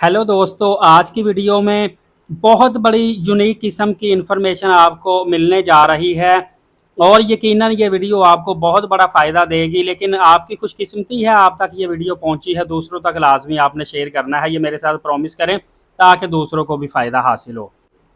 Hello दोस्तों, आज की वीडियो में बहुत बड़ी यूनिक किस्म की इन्फॉर्मेशन आपको मिलने जा रही है और यकीनन ये वीडियो आपको बहुत बड़ा फ़ायदा देगी। लेकिन आपकी खुशकिस्मती है, आप तक ये वीडियो पहुंची है। दूसरों तक लाजमी आपने शेयर करना है, ये मेरे साथ प्रॉमिस करें ताकि दूसरों को भी फ़ायदा हासिल हो।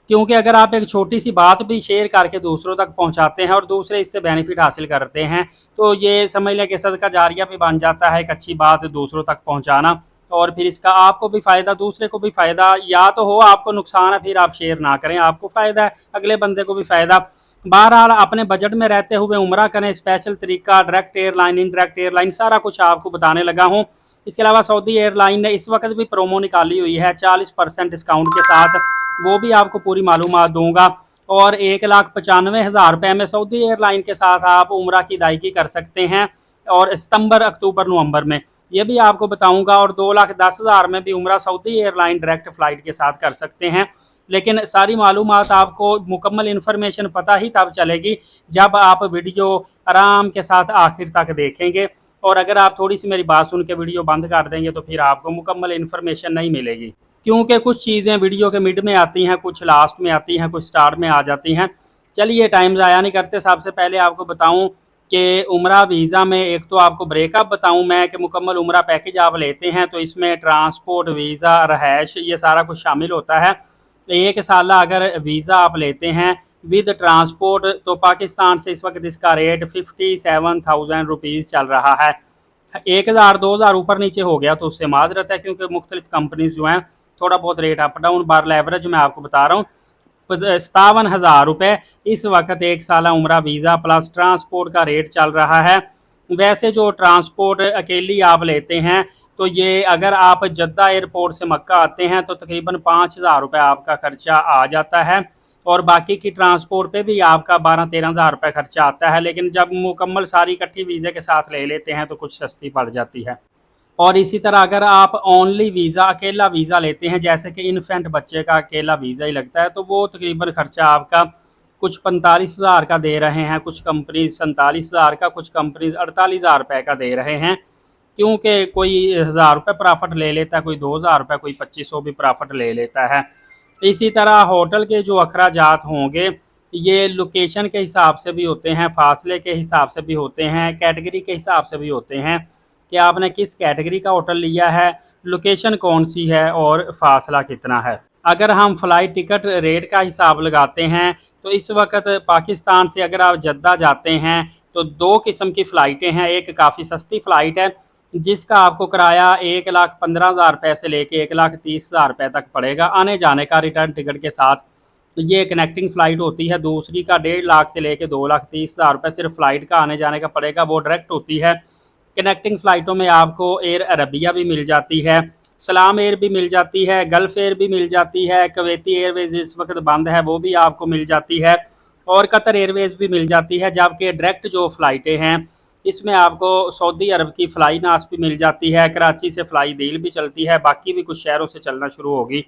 क्योंकि अगर आप एक छोटी सी बात भी शेयर करके दूसरों तक पहुंचाते हैं और दूसरे इससे बेनिफिट हासिल करते हैं, तो ये समझ लें कि सदका जारिया भी बन जाता है। एक अच्छी बात दूसरों तक पहुंचाना और फिर इसका आपको भी फ़ायदा, दूसरे को भी फ़ायदा। या तो हो आपको नुकसान है, फिर आप शेयर ना करें, आपको फ़ायदा है, अगले बंदे को भी फ़ायदा। बहरहाल अपने बजट में रहते हुए उम्रा करें, स्पेशल तरीका, डायरेक्ट एयरलाइन, इनडायरेक्ट एयरलाइन, सारा कुछ आपको बताने लगा हूँ। इसके अलावा सऊदी एयरलाइन ने इस वक्त भी प्रोमो निकाली हुई है 40% डिस्काउंट के साथ, वो भी आपको पूरी मालूमात दूंगा। और 1,95,000 रुपये में सऊदी एयरलाइन के साथ आप उम्रा की अदायगी कर सकते हैं और सितंबर, अक्टूबर, नवंबर में ये भी आपको बताऊंगा। और 2,10,000 में भी उम्रा सऊदी एयरलाइन डायरेक्ट फ़्लाइट के साथ कर सकते हैं। लेकिन सारी मालूमात आपको, मुकम्मल इन्फॉर्मेशन पता ही तब चलेगी जब आप वीडियो आराम के साथ आखिर तक देखेंगे। और अगर आप थोड़ी सी मेरी बात सुन के वीडियो बंद कर देंगे तो फिर आपको मुकम्मल इन्फॉर्मेशन नहीं मिलेगी। क्योंकि कुछ चीज़ें वीडियो के मिड में आती हैं, कुछ लास्ट में आती हैं, कुछ स्टार्ट में आ जाती हैं। चलिए टाइम ज़ाया नहीं करते, सबसे पहले आपको बताऊं कि उम्रा वीज़ा में एक तो आपको ब्रेकअप बताऊं मैं कि मुकम्मल उम्रा पैकेज आप लेते हैं तो इसमें ट्रांसपोर्ट, वीज़ा, रहायश, ये सारा कुछ शामिल होता है। 1 साल अगर वीज़ा आप लेते हैं विद ट्रांसपोर्ट तो पाकिस्तान से इस वक्त इसका रेट 57,000 रुपीज़ चल रहा है। 1,000 2,000 ऊपर नीचे हो गया तो उससे माजरत है, क्योंकि मुख्तलिफ कंपनीज जो हैं थोड़ा बहुत रेट अप डाउन, बार एवरेज मैं आपको बता रहा हूँ। 57,000 रुपये इस वक्त 1 साल उम्रा वीज़ा प्लस ट्रांसपोर्ट का रेट चल रहा है। वैसे जो ट्रांसपोर्ट अकेली आप लेते हैं तो ये अगर आप जद्दा एयरपोर्ट से मक्का आते हैं तो तकरीबन 5,000 रुपये आपका खर्चा आ जाता है और बाकी की ट्रांसपोर्ट पे भी आपका 12-13,000 रुपये खर्चा आता है। लेकिन जब मुकम्मल सारी इकट्ठी वीज़े के साथ ले लेते हैं तो कुछ सस्ती पड़ जाती है। और इसी तरह अगर आप ओनली वीज़ा, अकेला वीज़ा लेते हैं, जैसे कि इन्फेंट बच्चे का अकेला वीज़ा ही लगता है, तो वो तकरीबन खर्चा आपका कुछ 45,000 का दे रहे हैं, कुछ कंपनी 47,000 का, कुछ कंपनी 48,000 रुपये का दे रहे हैं। क्योंकि कोई 1,000 रुपये प्रॉफिट ले लेता है, कोई 2,000 रुपये, कोई 2,500 भी प्रॉफिट ले लेता है। इसी तरह होटल के जो अखराजात होंगे ये लोकेशन के हिसाब से भी होते हैं, फासले के हिसाब से भी होते हैं, कैटेगरी के हिसाब से भी होते हैं कि आपने किस कैटेगरी का होटल लिया है, लोकेशन कौन सी है और फासला कितना है। अगर हम फ़्लाइट टिकट रेट का हिसाब लगाते हैं तो इस वक्त पाकिस्तान से अगर आप जद्दा जाते हैं तो 2 किस्म की फ़्लाइटें हैं। एक काफ़ी सस्ती फ़्लाइट है जिसका आपको किराया 1,15,000 रुपये से लेके 1,30,000 रुपये तक पड़ेगा आने जाने का, रिटर्न टिकट के साथ। ये कनेक्टिंग फ़्लाइट होती है। दूसरी का 1.5 लाख से लेके 2,30,000 रुपये सिर्फ फ़्लाइट का आने जाने का पड़ेगा, वो डायरेक्ट होती है। कनेक्टिंग फ़्लाइटों में आपको एयर अरबिया भी मिल जाती है, सलाम एयर भी मिल जाती है, गल्फ़ एयर भी मिल जाती है, कुवैती एयरवेज़ इस वक्त बंद है वो भी आपको मिल जाती है और कतर एयरवेज़ भी मिल जाती है। जबकि डायरेक्ट जो फ़्लाइटें हैं इसमें आपको सऊदी अरब की फ़्लाई नास भी मिल जाती है, कराची से फ़्लाई दील भी चलती है, बाकी भी कुछ शहरों से चलना शुरू होगी।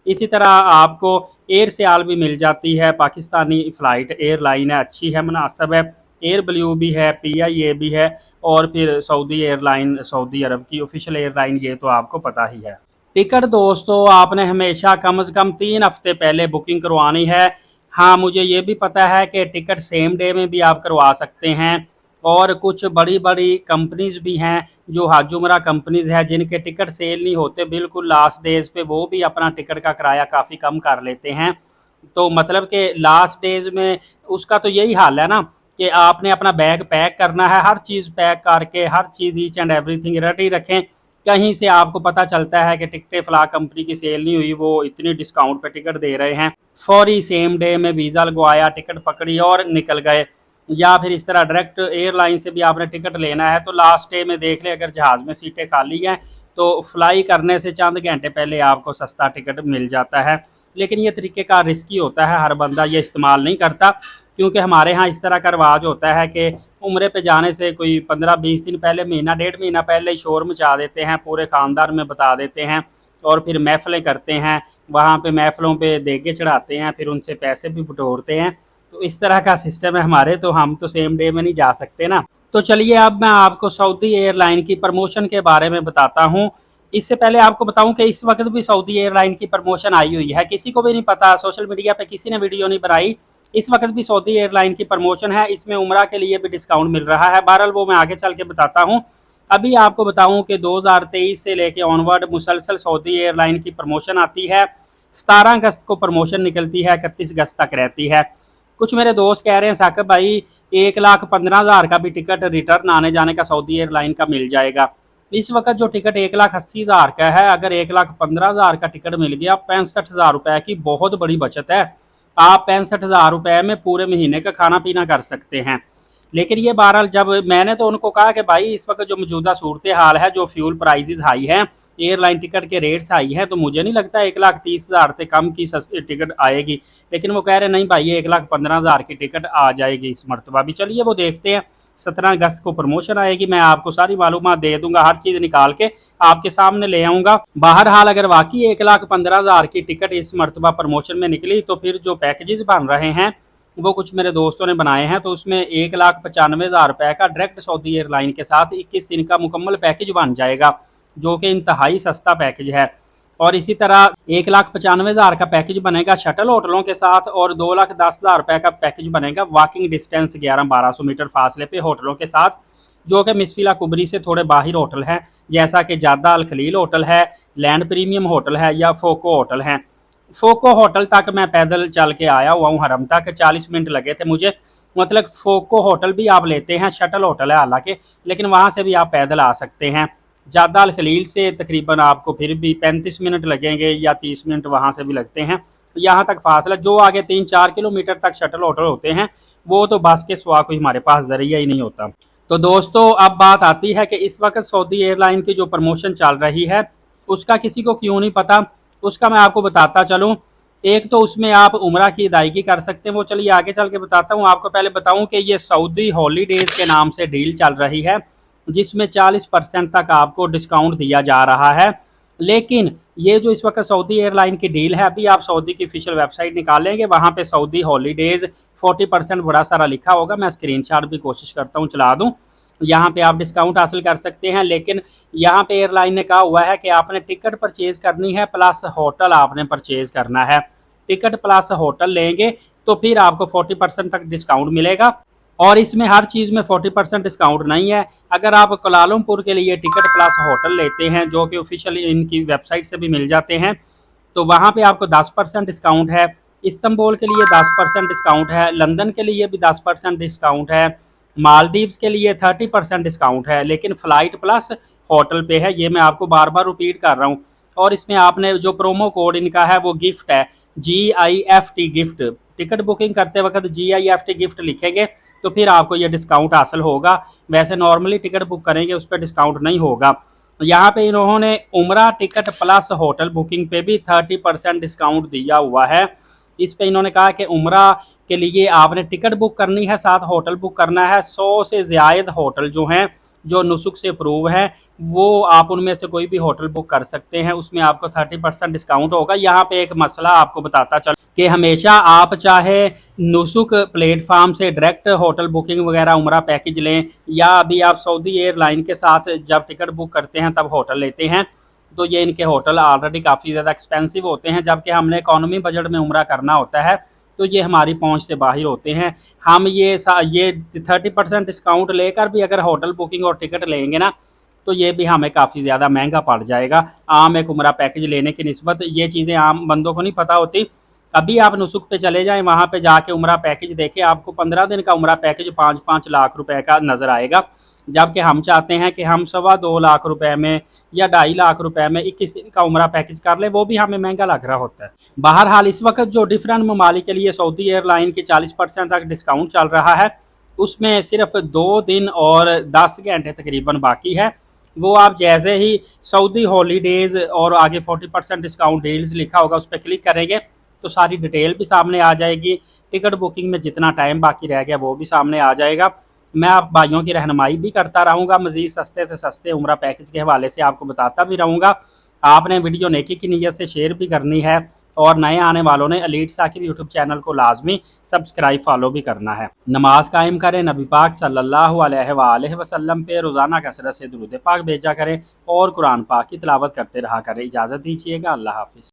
इसी तरह आपको एयर सियाल भी मिल जाती है, पाकिस्तानी फ़्लाइट एयरलाइन है, अच्छी है, मुनासिब है। एयर ब्लू भी है, PIA भी है और फिर सऊदी एयरलाइन, सऊदी अरब की ऑफिशियल एयरलाइन, ये तो आपको पता ही है। टिकट दोस्तों आपने हमेशा कम से कम 3 हफ्ते पहले बुकिंग करवानी है। हाँ, मुझे ये भी पता है कि टिकट सेम डे में भी आप करवा सकते हैं और कुछ बड़ी बड़ी कंपनीज भी हैं जो हज उमरा कंपनीज है जिनके टिकट सेल नहीं होते बिल्कुल लास्ट डेज पे, वो भी अपना टिकट का किराया काफ़ी कम कर लेते हैं। तो मतलब कि लास्ट डेज में उसका तो यही हाल है ना कि आपने अपना बैग पैक करना है, हर चीज़ पैक करके, हर चीज़ ईच एंड एवरीथिंग रेडी रखें। कहीं से आपको पता चलता है कि टिकटें फ़ला कंपनी की सेल नहीं हुई, वो इतनी डिस्काउंट पे टिकट दे रहे हैं, फौरी सेम डे में वीज़ा लगवाया, टिकट पकड़ी और निकल गए। या फिर इस तरह डायरेक्ट एयरलाइन से भी आपने टिकट लेना है तो लास्ट डे में देख ले, अगर जहाज़ में सीटें खाली हैं तो फ्लाई करने से चंद घंटे पहले आपको सस्ता टिकट मिल जाता है। लेकिन ये तरीक़ेकार रिस्की होता है, हर बंदा ये इस्तेमाल नहीं करता। क्योंकि हमारे यहाँ इस तरह का रवाज होता है कि उम्रे पे जाने से कोई 15-20 दिन पहले, महीना 1.5 महीना पहले ही शोर मचा देते हैं, पूरे ख़ानदान में बता देते हैं और फिर महफ़िलें करते हैं, वहाँ पे महफ़िलों पे देगे चढ़ाते हैं, फिर उनसे पैसे भी बटोरते हैं। तो इस तरह का सिस्टम है हमारे, तो हम तो सेम डे में नहीं जा सकते ना। तो चलिए अब मैं आपको सऊदी एयरलाइन की प्रमोशन के बारे में बताता हूँ। इससे पहले आपको बताऊं कि इस वक्त भी सऊदी एयरलाइन की प्रमोशन आई हुई है, किसी को भी नहीं पता, सोशल मीडिया पे किसी ने वीडियो नहीं बनाई। इस वक्त भी सऊदी एयरलाइन की प्रमोशन है, इसमें उम्रा के लिए भी डिस्काउंट मिल रहा है। बहरहाल वो मैं आगे चल के बताता हूँ। अभी आपको बताऊं कि 2023 से लेके ऑनवर्ड मुसलसल सऊदी एयरलाइन की प्रमोशन आती है। 17 अगस्त को प्रमोशन निकलती है, 31 अगस्त तक रहती है। कुछ मेरे दोस्त कह रहे हैं साकिब भाई 1,15,000 का भी टिकट रिटर्न आने जाने का सऊदी एयरलाइन का मिल जाएगा। इस वक्त जो टिकट 1,80,000 का है, अगर 1,15,000 का टिकट मिल गया, 65,000 रुपए की बहुत बड़ी बचत है। आप 65,000 रुपए में पूरे महीने का खाना पीना कर सकते हैं। लेकिन ये बहरहाल जब मैंने तो उनको कहा कि भाई इस वक्त जो मौजूदा सूरत हाल है, जो फ्यूल प्राइजेस हाई है, एयरलाइन टिकट के रेट्स हाई हैं, तो मुझे नहीं लगता 1,30,000 से कम की सस्ती टिकट आएगी। लेकिन वो कह रहे नहीं भाई ये 1,15,000 की टिकट आ जाएगी इस मरतबा भी। चलिए वो देखते हैं। 17 अगस्त को प्रमोशन आएगी, मैं आपको सारी मालूमात दे दूंगा, हर चीज़ निकाल के आपके सामने ले आऊँगा। बहरहाल अगर वाकई 1,15,000 की टिकट इस मरतबा प्रमोशन में निकली, तो फिर जो पैकेजेस बन रहे हैं वो कुछ मेरे दोस्तों ने बनाए हैं, तो उसमें 1,95,000 रुपये का डायरेक्ट सऊदी एयरलाइन के साथ 21 दिन का मुकम्मल पैकेज बन जाएगा, जो कि इंतहाई सस्ता पैकेज है। और इसी तरह 1,95,000 का पैकेज बनेगा शटल होटलों के साथ, और 2,10,000 रुपये का पैकेज बनेगा वॉकिंग डिस्टेंस 1100-1200 मीटर फासले पे होटलों के साथ, जो कि मिसफिला कुबरी से थोड़े बाहर होटल हैं, जैसा कि जादा अल खलील होटल है, लैंड प्रीमियम होटल है या फोको होटल हैं। फोको होटल तक मैं पैदल चल के आया हुआ हूँ, हरम तक 40 मिनट लगे थे मुझे। मतलब फोको होटल भी आप लेते हैं, शटल होटल है हालांकि, लेकिन वहाँ से भी आप पैदल आ सकते हैं। जादा अल खलील से तकरीबन आपको फिर भी 35 मिनट लगेंगे या 30 मिनट वहाँ से भी लगते हैं, यहाँ तक फासला। जो आगे 3-4 किलोमीटर तक शटल होटल होते हैं, वो तो बस के सिवा कोई हमारे पास जरिया ही नहीं होता। तो दोस्तों अब बात आती है कि इस वक्त सऊदी एयरलाइन की जो प्रमोशन चल रही है, उसका किसी को क्यों नहीं पता, उसका मैं आपको बताता चलूँ। एक तो उसमें आप उम्रा की अदायगी कर सकते हैं, वो चलिए आगे चल के बताता हूँ। आपको पहले बताऊँ कि ये सऊदी हॉलीडेज़ के नाम से डील चल रही है, जिसमें 40% तक आपको डिस्काउंट दिया जा रहा है। लेकिन ये जो इस वक्त सऊदी एयरलाइन की डील है, अभी आप सऊदी की ऑफिशियल वेबसाइट निकालेंगे, वहाँ पे सऊदी हॉलीडेज़ 40% बड़ा सारा लिखा होगा। मैं स्क्रीनशॉट भी कोशिश करता हूँ चला दूँ, यहाँ पे आप डिस्काउंट हासिल कर सकते हैं। लेकिन यहाँ पे एयरलाइन ने कहा हुआ है कि आपने टिकट परचेज़ करनी है प्लस होटल आपने परचेज़ करना है। टिकट प्लस होटल लेंगे तो फिर आपको 40% तक डिस्काउंट मिलेगा, और इसमें हर चीज़ में 40% डिस्काउंट नहीं है। अगर आप कुआलालंपुर के लिए टिकट प्लस होटल लेते हैं, जो कि ऑफिशियल इनकी वेबसाइट से भी मिल जाते हैं, तो वहाँ पे आपको 10% डिस्काउंट है। इस्तांबुल के लिए 10% डिस्काउंट है, लंदन के लिए भी 10% डिस्काउंट है, मालदीव्स के लिए 30% डिस्काउंट है। लेकिन फ़्लाइट प्लस होटल पे है, ये मैं आपको बार बार रिपीट कर रहा हूँ। और इसमें आपने जो प्रोमो कोड इनका है वो गिफ्ट है, GIFT गिफ्ट। टिकट बुकिंग करते वक्त GIFT गिफ्ट लिखेंगे तो फिर आपको ये डिस्काउंट हासिल होगा। वैसे नॉर्मली टिकट बुक करेंगे उस पर डिस्काउंट नहीं होगा। यहाँ पे इन्होंने उम्रा टिकट प्लस होटल बुकिंग पे भी 30% डिस्काउंट दिया हुआ है। इस पे इन्होंने कहा कि उम्रा के लिए आपने टिकट बुक करनी है, साथ होटल बुक करना है। 100 से ज़्यादा होटल जो हैं, जो नुसुक से अप्रूव हैं, वो आप उनमें से कोई भी होटल बुक कर सकते हैं, उसमें आपको 30% डिस्काउंट होगा। यहाँ पे एक मसला आपको बताता चल कि हमेशा आप चाहे नुसुक प्लेटफार्म से डायरेक्ट होटल बुकिंग वगैरह उम्रा पैकेज लें, या अभी आप सऊदी एयरलाइन के साथ जब टिकट बुक करते हैं तब होटल लेते हैं, तो ये इनके होटल ऑलरेडी काफ़ी ज़्यादा एक्सपेंसिव होते हैं। जबकि हमने इकॉनमी बजट में उम्रा करना होता है तो ये हमारी पहुंच से बाहर होते हैं। हम ये 30% डिस्काउंट लेकर भी अगर होटल बुकिंग और टिकट लेंगे ना, तो ये भी हमें काफ़ी ज़्यादा महंगा पड़ जाएगा आम एक उम्रा पैकेज लेने की निस्बत। ये चीज़ें आम बंदों को नहीं पता होती। अभी आप नुसुक पे चले जाएं, वहाँ पे जाके उम्रा पैकेज देखें, आपको 15 दिन का उम्रा पैकेज 5-5 लाख रुपए का नज़र आएगा। जबकि हम चाहते हैं कि हम 2.25 लाख रुपए में या 2.5 लाख रुपए में 21 दिन का उम्रा पैकेज कर लें, वो भी हमें महंगा लग रहा होता है। बहरहाल इस वक्त जो डिफरेंट ममालिक के लिए सऊदी एयरलाइन की 40% तक डिस्काउंट चल रहा है, उसमें सिर्फ 2 दिन और 10 घंटे तकरीबन बाकी है। वो आप जैसे ही सऊदी हॉलीडेज़ और आगे 40% डिस्काउंट डील्स लिखा होगा उस पर क्लिक करेंगे तो सारी डिटेल भी सामने आ जाएगी। टिकट बुकिंग में जितना टाइम बाकी रह गया वो भी सामने आ जाएगा। मैं आप भाइयों की रहनुमाई भी करता रहूँगा, मज़ीद सस्ते से सस्ते उम्रा पैकेज के हवाले से आपको बताता भी रहूँगा। आपने वीडियो नेकी की नीयत से शेयर भी करनी है और नए आने वालों ने एलीट साकिब यूट्यूब चैनल को लाजमी सब्सक्राइब फॉलो भी करना है। नमाज कायम करें, नबी पाक सल्लल्लाहु अलैहि वसल्लम पे रोज़ाना कसरत से दुरूद पाक भेजा करें और कुरान पाक की तिलावत करते रहा करें। इजाज़त दीजिएगा, अल्लाह हाफिज़।